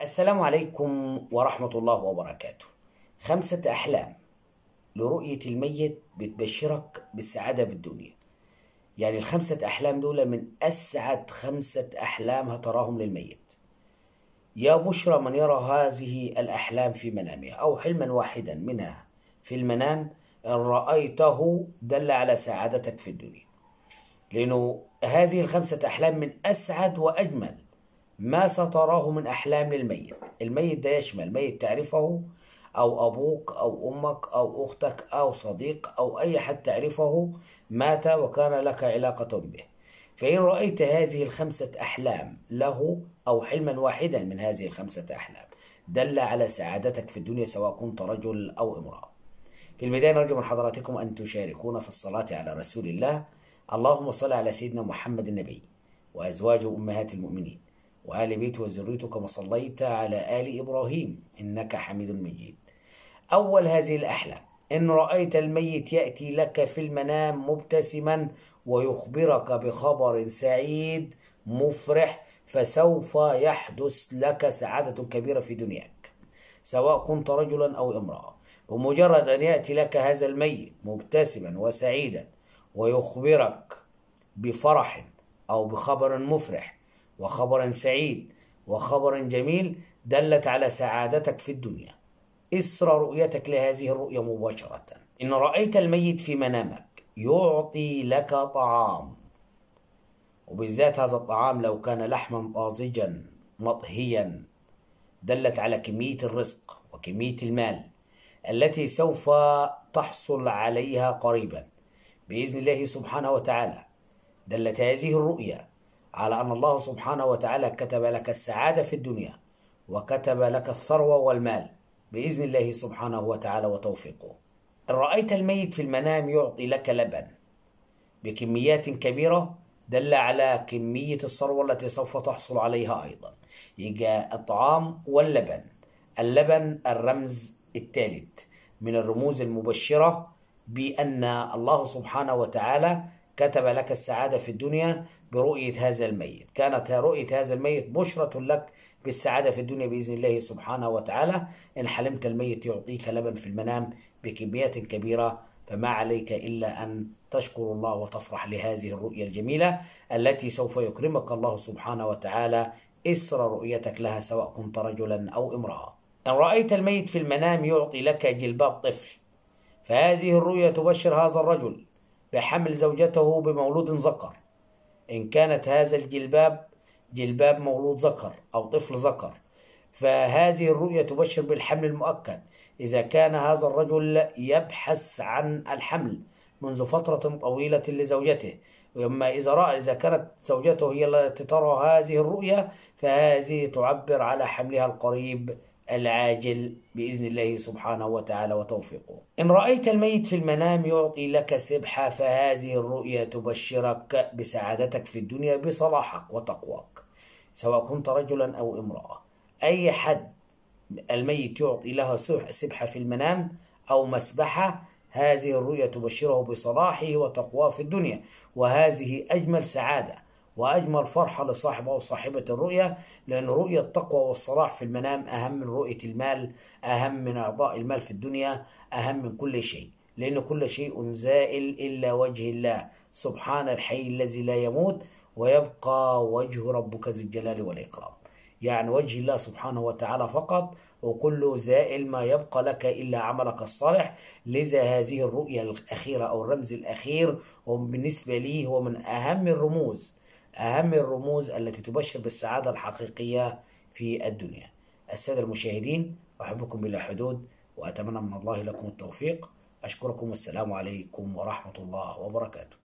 السلام عليكم ورحمة الله وبركاته. 5 أحلام لرؤية الميت بتبشرك بالسعادة بالدنيا. يعني ال5 أحلام دول من أسعد 5 أحلام هتراهم للميت. يا بشرى من يرى هذه الأحلام في منامه أو حلما واحدا منها في المنام، إن رأيته دل على سعادتك في الدنيا، لأنه هذه ال5 أحلام من أسعد وأجمل ما ستراه من أحلام للميت. الميت ده يشمل ميت تعرفه، أو أبوك أو أمك أو أختك أو صديق أو أي حد تعرفه مات وكان لك علاقة به. فإن رأيت هذه ال5 أحلام له أو حلما واحدا من هذه ال5 أحلام دل على سعادتك في الدنيا، سواء كنت رجل أو امرأة. في البداية نرجو من حضراتكم أن تشاركونا في الصلاة على رسول الله. اللهم صل على سيدنا محمد النبي وأزواجه أمهات المؤمنين وآل بيته وذريته كما صليت على آل إبراهيم إنك حميد مجيد. أول هذه الأحلام: إن رأيت الميت يأتي لك في المنام مبتسما ويخبرك بخبر سعيد مفرح، فسوف يحدث لك سعادة كبيرة في دنياك، سواء كنت رجلا أو امرأة. ومجرد أن يأتي لك هذا الميت مبتسما وسعيدا ويخبرك بفرح أو بخبر مفرح وخبر سعيد وخبر جميل، دلت على سعادتك في الدنيا. اسر رؤيتك لهذه الرؤيا مباشرة. إن رأيت الميت في منامك يعطي لك طعام، وبالذات هذا الطعام لو كان لحما طازجا مطهيا، دلت على كمية الرزق وكمية المال التي سوف تحصل عليها قريبا بإذن الله سبحانه وتعالى. دلت هذه الرؤيا على أن الله سبحانه وتعالى كتب لك السعادة في الدنيا وكتب لك الثروة والمال بإذن الله سبحانه وتعالى وتوفيقه. إن رأيت الميت في المنام يعطي لك لبن بكميات كبيرة، دل على كمية الثروة التي سوف تحصل عليها أيضا. يجي الطعام واللبن. اللبن الرمز الثالث من الرموز المبشرة بأن الله سبحانه وتعالى كتب لك السعادة في الدنيا برؤية هذا الميت. كانت رؤية هذا الميت بشرة لك بالسعادة في الدنيا بإذن الله سبحانه وتعالى. إن حلمت الميت يعطيك لبن في المنام بكميات كبيرة، فما عليك إلا أن تشكر الله وتفرح لهذه الرؤية الجميلة التي سوف يكرمك الله سبحانه وتعالى إسر رؤيتك لها، سواء كنت رجلا أو امرأة. إن رأيت الميت في المنام يعطي لك جلباب طفل، فهذه الرؤيا تبشر هذا الرجل بحمل زوجته بمولود ذكر. إن كانت هذا الجلباب جلباب مولود ذكر أو طفل ذكر، فهذه الرؤيا تبشر بالحمل المؤكد. إذا كان هذا الرجل يبحث عن الحمل منذ فترة طويلة لزوجته، وأما إذا كانت زوجته هي التي ترى هذه الرؤيا، فهذه تعبر على حملها القريب العاجل بإذن الله سبحانه وتعالى وتوفيقه. إن رأيت الميت في المنام يعطي لك سبحة، فهذه الرؤيا تبشرك بسعادتك في الدنيا بصلاحك وتقواك، سواء كنت رجلا أو امرأة. أي حد الميت يعطي له سبحة في المنام أو مسبحة، هذه الرؤيا تبشره بصلاحه وتقواه في الدنيا، وهذه أجمل سعادة وأجمل فرحة لصاحب أو صاحبة الرؤيا، لأن رؤية التقوى والصلاح في المنام أهم من رؤية المال، أهم من إعطاء المال في الدنيا، أهم من كل شيء، لأن كل شيء زائل إلا وجه الله سبحان الحي الذي لا يموت، ويبقى وجه ربك ذو الجلال والإكرام. يعني وجه الله سبحانه وتعالى فقط، وكل زائل، ما يبقى لك إلا عملك الصالح. لذا هذه الرؤيا الأخيرة أو الرمز الأخير وبالنسبة لي هو من أهم الرموز التي تبشر بالسعادة الحقيقية في الدنيا. السادة المشاهدين، أحبكم بلا حدود وأتمنى من الله لكم التوفيق. أشكركم والسلام عليكم ورحمة الله وبركاته.